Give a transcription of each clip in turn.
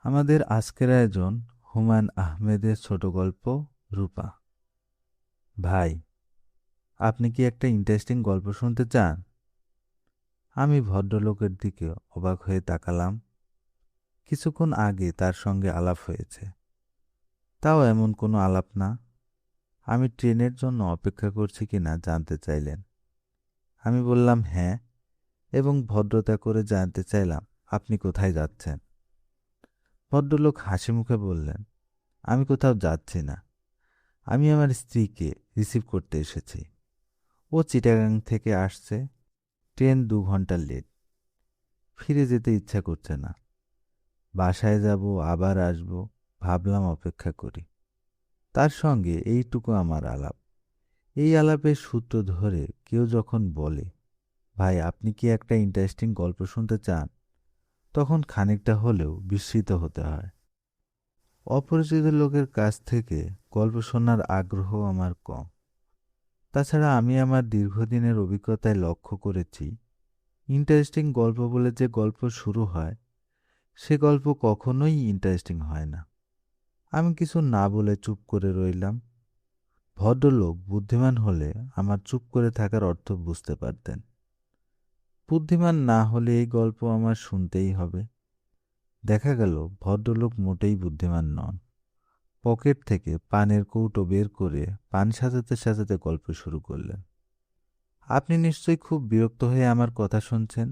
আমাদের আজকের আয়োজন হুমায়ূন আহমেদের ছোট গল্প রূপা। ভাই, আপনি কি একটা ইন্টারেস্টিং গল্প শুনতে চান? আমি ভদ্রলোকের দিকে অবাক হয়ে তাকালাম। কিছুক্ষণ আগে তার সঙ্গে আলাপ হয়েছে, তাও এমন কোনো আলাপ না। আমি ট্রেনের জন্য অপেক্ষা করছি কিনা জানতে চাইলেন। আমি বললাম হ্যাঁ, এবং ভদ্রতা করে জানতে চাইলাম আপনি কোথায় যাচ্ছেন। ভদ্রলোক হাসি মুখে বললেন, আমি কোথাও যাচ্ছি না, আমি আমার স্ত্রীকে রিসিভ করতে এসেছি। ও চিটাগাং থেকে আসছে, ট্রেন 2 ঘন্টা লেট। ফিরে যেতে ইচ্ছা করছে না, বাসায় যাব আবার আসব, ভাবলাম অপেক্ষা করি। তার সঙ্গে এইটুকু আমার আলাপ। এই আলাপের সূত্র ধরে কেউ যখন বলে, ভাই আপনি কি একটা ইন্টারেস্টিং গল্প শুনতে চান, তখন খানিকটা হলেও বিস্মিত হতে হয়। অপরিচিত লোকের কাছ থেকে গল্প শোনার আগ্রহ আমার কম। তাছাড়া আমি আমার দীর্ঘদিনের অভিজ্ঞতায় লক্ষ্য করেছি, ইন্টারেস্টিং গল্প বলে যে গল্প শুরু হয়, সে গল্প কখনোই ইন্টারেস্টিং হয় না। আমি কিছু না বলে চুপ করে রইলাম। ভদ্রলোক বুদ্ধিমান হলে আমার চুপ করে থাকার অর্থ বুঝতে পারতেন। বুদ্ধিমান না হলে এই গল্প আমার শুনতেই হবে। দেখা গেল ভদ্রলোক মোটেই বুদ্ধিমান নন। পকেট থেকে পানের কৌটো বের করে পান সাজাতে সাজাতে গল্প শুরু করলেন। আপনি নিশ্চয়ই খুব বিরক্ত হয়ে আমার কথা শুনছেন।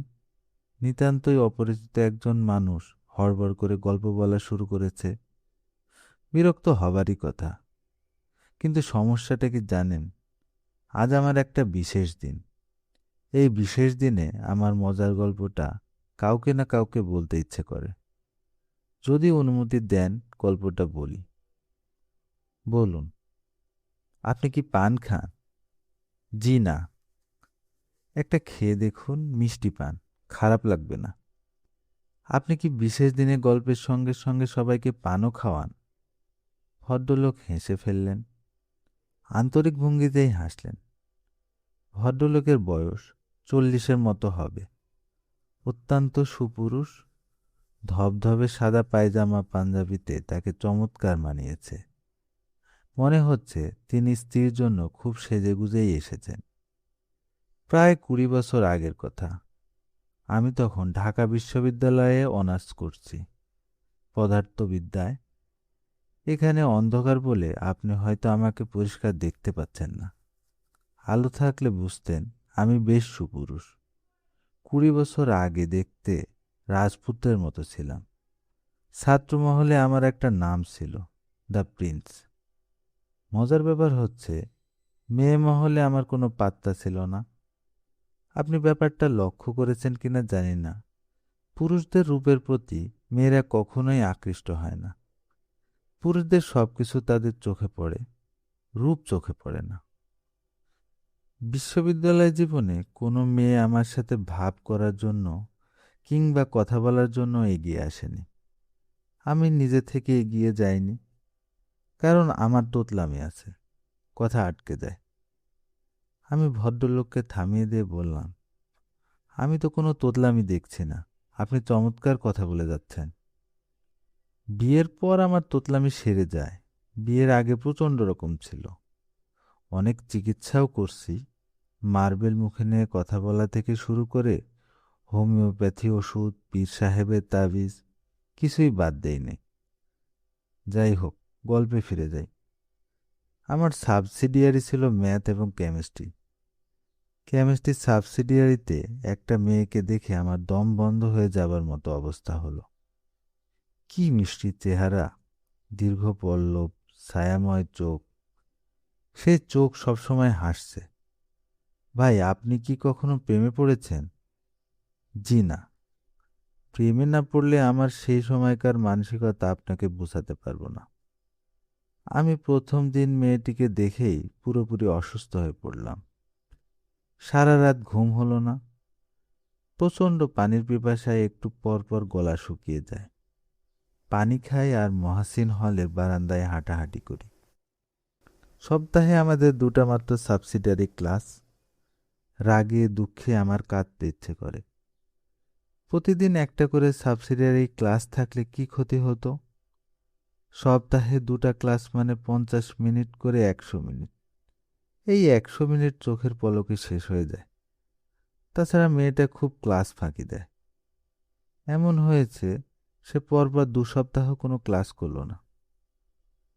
নিতান্তই অপরিচিত একজন মানুষ হড়বড় করে গল্প বলা শুরু করেছে। বিরক্ত হবারই কথা, কিন্তু সমস্যাটা কি জানেন? আজ আমার একটা বিশেষ দিন। এই বিশেষ দিনে আমার মজার গল্পটা কাউকে না কাউকে বলতে ইচ্ছে করে। যদি অনুমতি দেন গল্পটা বলি। বলুন, আপনি কি পান খান? জি না। একটা খেয়ে দেখুন, মিষ্টি পান, খারাপ লাগবে না। আপনি কি বিশেষ দিনে গল্পের সঙ্গে সঙ্গে সবাইকে পানও খাওয়ান? ভদ্রলোক হেসে ফেললেন, আন্তরিক ভঙ্গিতেই হাসলেন। ভদ্রলোকের বয়স 40-এর মতো হবে। অত্যন্ত সুপুরুষ। ধবধবে সাদা পায়জামা পাঞ্জাবিতে তাকে চমৎকার মানিয়েছে। মনে হচ্ছে তিনি স্ত্রীর জন্য খুব সেজেগুজেই এসেছেন। প্রায় 20 বছর আগের কথা। আমি তখন ঢাকা বিশ্ববিদ্যালয়ে অনার্স করছি, পদার্থবিদ্যায়। এখানে অন্ধকার বলে আপনি হয়তো আমাকে পরিষ্কার দেখতে পাচ্ছেন না। আলো থাকলে বুঝতেন আমি বেশ সুপুরুষ। 20 বছর আগে দেখতে রাজপুতের মতো ছিলাম। ছাত্রমহলে আমার একটা নাম ছিল, দ্য প্রিন্স। মজার ব্যাপার হচ্ছে, মেয়ে মহলে আমার কোনো পাত্তা ছিল না। আপনি ব্যাপারটা লক্ষ্য করেছেন কিনা জানি না, পুরুষদের রূপের প্রতি মেয়েরা কখনোই আকৃষ্ট হয় না। পুরুষদের সবকিছু তাদের চোখে পড়ে, রূপ চোখে পড়ে না। বিশ্ববিদ্যালয় জীবনে কোনো মেয়ে আমার সাথে ভাব করার জন্য কিংবা কথা বলার জন্য এগিয়ে আসেনি। আমি নিজে থেকে এগিয়ে যাইনি, কারণ আমার তোতলামি আছে, কথা আটকে যায়। আমি ভদ্রলোককে থামিয়ে দিয়ে বললাম, আমি তো কোনো তোতলামি দেখছি না, আপনি চমৎকার কথা বলে যাচ্ছেন। বিয়ের পর আমার তোতলামি সেরে যায়, বিয়ের আগে প্রচণ্ড রকম ছিল। অনেক চিকিৎসাও করছি, মার্বেল মুখে নিয়ে কথা বলা থেকে শুরু করে হোমিওপ্যাথি ওষুধ, পীর সাহেবের তাবিজ, কিছুই বাদ দেয়নি। যাই হোক, গল্পে ফিরে যাই। আমার সাবসিডিয়ারি ছিল ম্যাথ এবং কেমিস্ট্রি। কেমিস্ট্রির সাবসিডিয়ারিতে একটা মেয়েকে দেখে আমার দম বন্ধ হয়ে যাবার মতো অবস্থা হলো। কি মিষ্টি চেহারা, দীর্ঘ পল্লব, ছায়াময় চোখ। সে চোখ সবসময় হাসছে। ভাই, আপনি কি কখনো প্রেমে পড়েছেন? জি না। প্রেমে না পড়লে আমার সেই সময়কার মানসিকতা আপনাকে বোঝাতে পারবো না। আমি প্রথম দিন মেয়েটিকে দেখেই পুরোপুরি অসুস্থ হয়ে পড়লাম। সারা রাত ঘুম হলো না। প্রচণ্ড পানির পিপাসায় একটু পর পর গলা শুকিয়ে যায়। পানি খাই আর মহাসিন হলের বারান্দায় হাঁটাহাঁটি করি। সপ্তাহে আমাদের 2টা মাত্র সাবসিডিয়ারি ক্লাস। রাগে দুঃখে আমার কাঁদতে ইচ্ছে করে। প্রতিদিন একটা করে সাবসিডিয়ারি ক্লাস থাকলে কি ক্ষতি হতো? সপ্তাহে 2টা ক্লাস মানে 50 মিনিট করে 100 মিনিট। এই 100 মিনিট চোখের পলকে শেষ হয়ে যায়। তাছাড়া মেয়েটা খুব ক্লাস ফাঁকি দেয়। এমন হয়েছে সে পরপর 2 সপ্তাহ কোনো ক্লাস করলো না।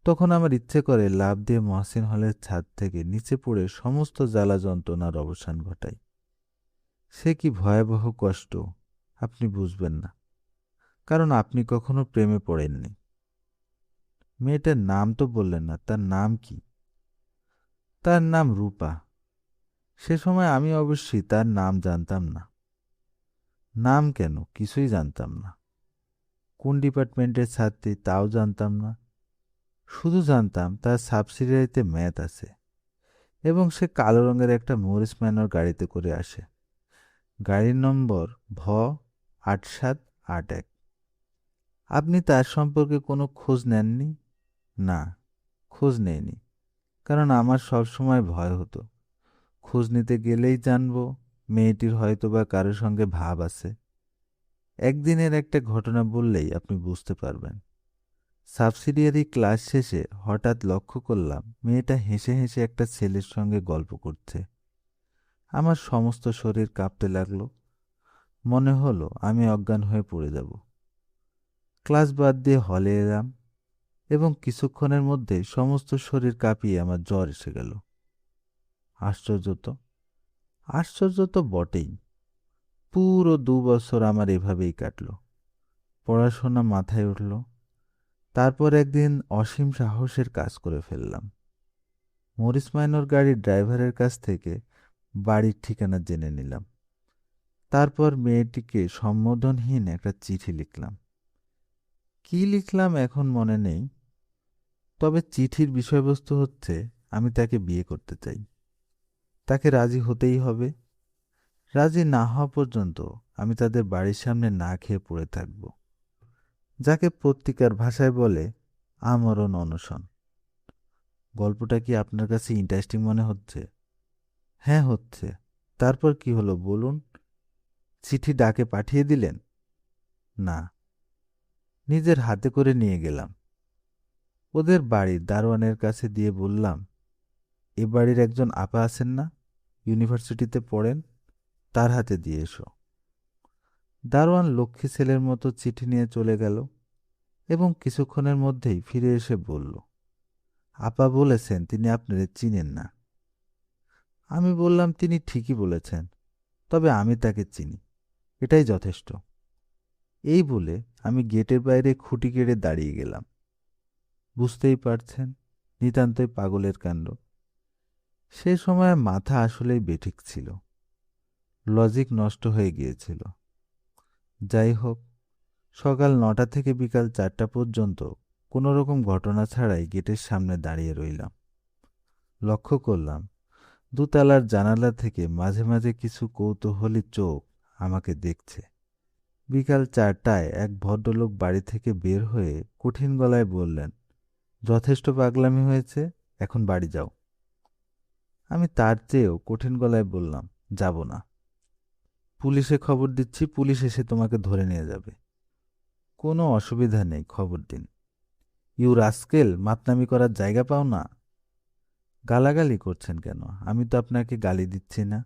তখন আমার ইচ্ছে করে লাফ দিয়ে মহসিন হলের ছাদ থেকে নিচে পড়ে সমস্ত জ্বালা যন্ত্রণার অবসান ঘটাই। সে কি ভয়াবহ কষ্ট আপনি বুঝবেন না, কারণ আপনি কখনো প্রেমে পড়েননি। মেয়েটার নাম তো বললেন না, তার নাম কি? তার নাম রূপা। সে সময় আমি অবশ্যই তার নাম জানতাম না। নাম কেন, কিছুই জানতাম না। কোন ডিপার্টমেন্টের ছাত্রী তাও জানতাম না। শুধু জানতাম তার সাবসিডিয়ারিতে ম্যাথ আছে এবং সে কালো রঙের একটা মরিস ম্যানর গাড়িতে করে আসে। গাড়ির নম্বর ভ 8781। আপনি তার সম্পর্কে কোনো খোঁজ নেননি? না, খোঁজ নেইনি, কারণ আমার সব সময় ভয় হতো খোঁজ নিতে গেলেই জানবো মেয়েটির হয়তোবা কারোর সঙ্গে ভাব আছে। একদিনের একটা ঘটনা বললেই আপনি বুঝতে পারবেন। সাবসিডিয়ারি ক্লাস শেষে হঠাৎ লক্ষ্য করলাম মেয়েটা হেসে হেসে একটা ছেলের সঙ্গে গল্প করছে। আমার সমস্ত শরীর কাঁপতে লাগলো। মনে হলো আমি অজ্ঞান হয়ে পড়ে যাব। ক্লাস বাদ দিয়ে হলে এলাম এবং কিছুক্ষণের মধ্যে সমস্ত শরীর কাঁপিয়ে আমার জ্বর এসে গেল। আশ্চর্য তো, আশ্চর্য তো বটেই। পুরো 2 বছর আমার এভাবেই কাটল। পড়াশোনা মাথায় উঠল। তারপর একদিন অসীম সাহসের কাজ করে ফেললাম। মরিস মাইনর গাড়ির ড্রাইভারের কাছ থেকে বাড়ির ঠিকানা জেনে নিলাম। তারপর মেয়েটিকে সম্বোধনহীন একটা চিঠি লিখলাম। কি লিখলাম এখন মনে নেই, তবে চিঠির বিষয়বস্তু হচ্ছে আমি তাকে বিয়ে করতে চাই। তাকে রাজি হতেই হবে। রাজি না হওয়া পর্যন্ত আমি তাদের বাড়ির সামনে না খেয়ে পড়ে থাকব, যাকে পত্রিকার ভাষায় বলে আমরণ অনশন। গল্পটা কি আপনার কাছে ইন্টারেস্টিং মনে হচ্ছে? হ্যাঁ হচ্ছে। তারপর কি হলো বলুন? চিঠি ডাকে পাঠিয়ে দিলেন? না, নিজের হাতে করে নিয়ে গেলাম। ওদের বাড়ির দারোয়ানের কাছে দিয়ে বললাম, এ বাড়ির একজন আপা আছেন না, ইউনিভার্সিটিতে পড়েন, তার হাতে দিয়ে এসো। দারোয়ান লক্ষ্মী ছেলের মতো চিঠি নিয়ে চলে গেল এবং কিছুক্ষণের মধ্যেই ফিরে এসে বলল, আপা বলেছেন তিনি আপনারে চিনেন না। আমি বললাম, তিনি ঠিকই বলেছেন, তবে আমি তাকে চিনি, এটাই যথেষ্ট। এই বলে আমি গেটের বাইরে খুঁটি কেড়ে দাঁড়িয়ে গেলাম। বুঝতেই পারছেন, নিতান্তই পাগলের কাণ্ড। সে সময় মাথা আসলেই বেঠিক ছিল, লজিক নষ্ট হয়ে গিয়েছিল। যাই হোক, সকাল 9টা থেকে বিকাল 4টা পর্যন্ত কোনো রকম ঘটনা ছাড়াই গেটের সামনে দাঁড়িয়ে রইলাম। লক্ষ্য করলাম দোতলার জানালা থেকে মাঝে মাঝে কিছু কৌতূহলী চোখ আমাকে দেখছে। বিকাল 4টায় এক ভদ্রলোক বাড়ি থেকে বের হয়ে কঠিন গলায় বললেন, যথেষ্ট পাগলামি হয়েছে, এখন বাড়ি যাও। আমি তার চেয়েও কঠিন গলায় বললাম, যাব না। পুলিশে খবর দিচ্ছি, পুলিশ এসে তোমাকে ধরে নিয়ে যাবে। কোনো অসুবিধা নেই, খবর দিন। ইউ রাস্কেল, মাতনামি করার জায়গা পাও না। গালাগালি করছেন কেন? আমি তো আপনাকে গালি দিচ্ছি না।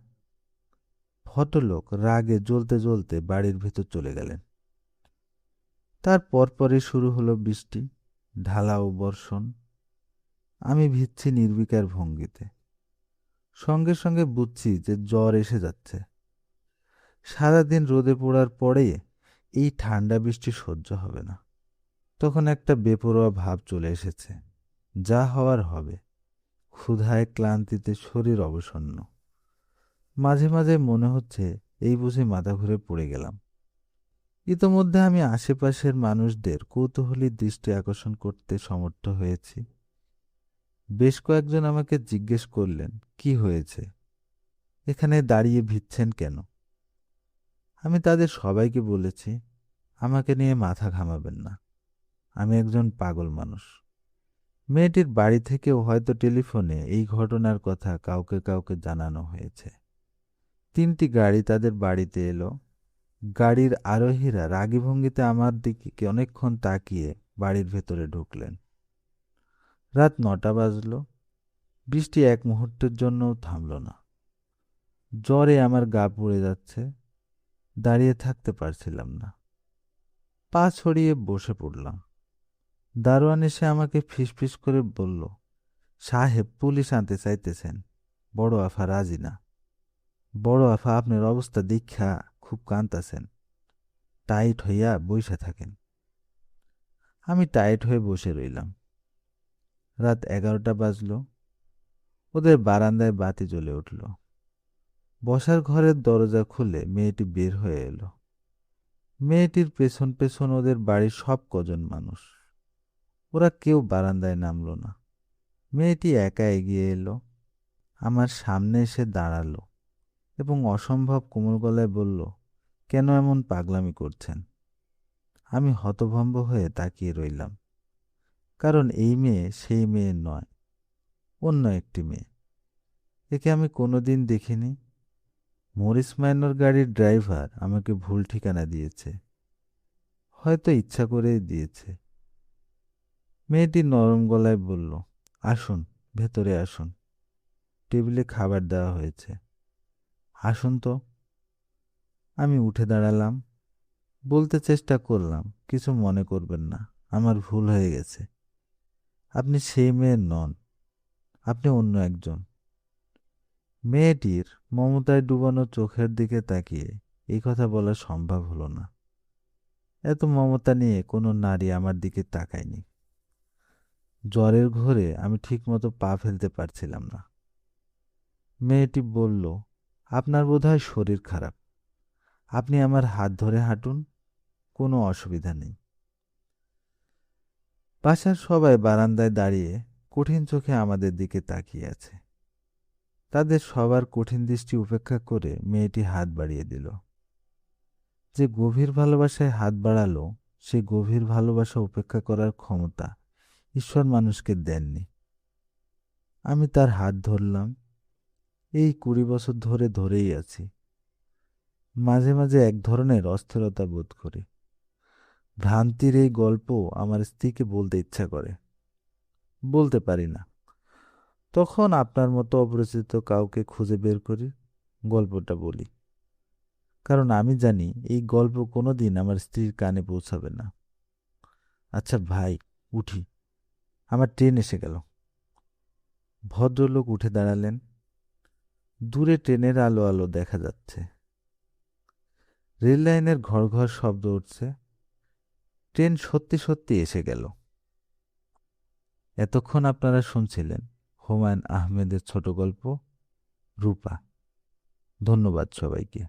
ভদ্রলোক রাগে জ্বলতে জ্বলতে বাড়ির ভেতর চলে গেলেন। তার পরপরই শুরু হলো বৃষ্টি, ঢালাও বর্ষণ। আমি ভিজছি নির্বিকার ভঙ্গিতে। সঙ্গে সঙ্গে বুঝছি যে জ্বর এসে যাচ্ছে। সারাদিন রোদে পোড়ার পরে এই ঠান্ডা বৃষ্টি সহ্য হবে না। তখন একটা বেপরোয়া ভাব চলে এসেছে, যা হওয়ার হবে। ক্ষুধায় ক্লান্তিতে শরীর অবসন্ন। মাঝে মাঝে মনে হচ্ছে এই বুঝি মাথা ঘুরে পড়ে গেলাম। ইতোমধ্যে আমি আশেপাশের মানুষদের কৌতূহলী দৃষ্টি আকর্ষণ করতে সমর্থ হয়েছি। বেশ কয়েকজন আমাকে জিজ্ঞেস করলেন, কি হয়েছে, এখানে দাঁড়িয়ে ভিজছেন কেন? আমি তাদের সবাইকে বলেছি, আমাকে নিয়ে মাথা ঘামাবেন না, আমি একজন পাগল মানুষ। মেয়েটির বাড়ি থেকেও হয়তো টেলিফোনে এই ঘটনার কথা কাউকে কাউকে জানানো হয়েছে। 3টি গাড়ি তাদের বাড়িতে এলো। গাড়ির আরোহীরা রাগী ভঙ্গিতে আমার দিকে অনেকক্ষণ তাকিয়ে বাড়ির ভেতরে ঢুকলেন। রাত 9টা বাজল। বৃষ্টি এক মুহূর্তের জন্যও থামল না। জ্বরে আমার গা পুড়ে যাচ্ছে। দাঁড়িয়ে থাকতে পারছিলাম না। পা ছড়িয়ে বসে পড়লাম। দারোয়ান এসে আমাকে ফিসফিস করে বলল, সাহেব পুলিশ আনতে চাইতেছেন, বড় আফা রাজি না। বড় আফা আপনার অবস্থা দীক্ষা খুব কাঁদতাছেন, টাইট হইয়া বইসা থাকেন। আমি টাইট হয়ে বসে রইলাম। রাত 11টা বাজল। ওদের বারান্দায় বাতি জ্বলে উঠল। বসার ঘরের দরজা খুলে মেয়েটি বের হয়ে এলো। মেয়েটির পেছন পেছন ওদের বাড়ির সব কজন মানুষ। ওরা কেউ বারান্দায় নামল না। মেয়েটি একা এগিয়ে এলো, আমার সামনে এসে দাঁড়ালো এবং অসম্ভব কোমল গলায় বলল, কেন এমন পাগলামি করছেন? আমি হতভম্ব হয়ে তাকিয়ে রইলাম, কারণ এই মেয়ে সেই মেয়ে নয়, অন্য একটি মেয়ে। একে আমি কোনোদিন দেখিনি। মরিস মাইনর গাড়ির ড্রাইভার আমাকে ভুল ঠিকানা দিয়েছে, হয়তো ইচ্ছা করেই দিয়েছে। মেয়েটি নরম গলায় বলল, আসুন, ভেতরে আসুন, টেবিলে খাবার দেওয়া হয়েছে, আসুন তো। আমি উঠে দাঁড়ালাম। বলতে চেষ্টা করলাম, কিছু মনে করবেন না, আমার ভুল হয়ে গেছে। আপনি সেই মেয়ে নন, আপনি অন্য একজন। মেয়েটির মমতায় ডুবানো চোখের দিকে তাকিয়ে এই কথা বলা সম্ভব হলো না। এত মমতা নিয়ে কোনো নারী আমার দিকে তাকায়নি। জ্বরের ঘোরে আমি ঠিকমতো পা ফেলতে পারছিলাম না। মেয়েটি বলল, আপনার বোধহয় শরীর খারাপ, আপনি আমার হাত ধরে হাঁটুন, কোনো অসুবিধা নেই। বাসার সবাই বারান্দায় দাঁড়িয়ে কঠিন চোখে আমাদের দিকে তাকিয়ে আছে। তাদের সবার কঠিন দৃষ্টি উপেক্ষা করে মেয়েটি হাত বাড়িয়ে দিল। যে গভীর ভালোবাসায় হাত বাড়ালো, সে গভীর ভালোবাসা উপেক্ষা করার ক্ষমতা ঈশ্বর মানুষকে দেননি। আমি তার হাত ধরলাম। এই 20 বছর ধরে ধরেই আছি। মাঝে মাঝে এক ধরনের অস্থিরতা বোধ করি। ভ্রান্তির এই গল্প আমার স্ত্রীকে বলতে ইচ্ছা করে, বলতে পারি না। তখন আপনার মতো অপরিচিত কাউকে খুঁজে বের করি, গল্পটা বলি, কারণ আমি জানি এই গল্প কোনোদিন আমার স্ত্রীর কানে পৌঁছাবে না। আচ্ছা ভাই, উঠি, আমার ট্রেন এসে গেল। ভদ্রলোক উঠে দাঁড়ালেন। দূরে ট্রেনের আলো আলো দেখা যাচ্ছে। রেল লাইনের ঘর ঘর শব্দ উঠছে। ট্রেন সত্যি সত্যি এসে গেল। এতক্ষণ আপনারা শুনছিলেন হুমায়ুন আহমেদের ছোট গল্প রূপা। ধন্যবাদ সবাইকে।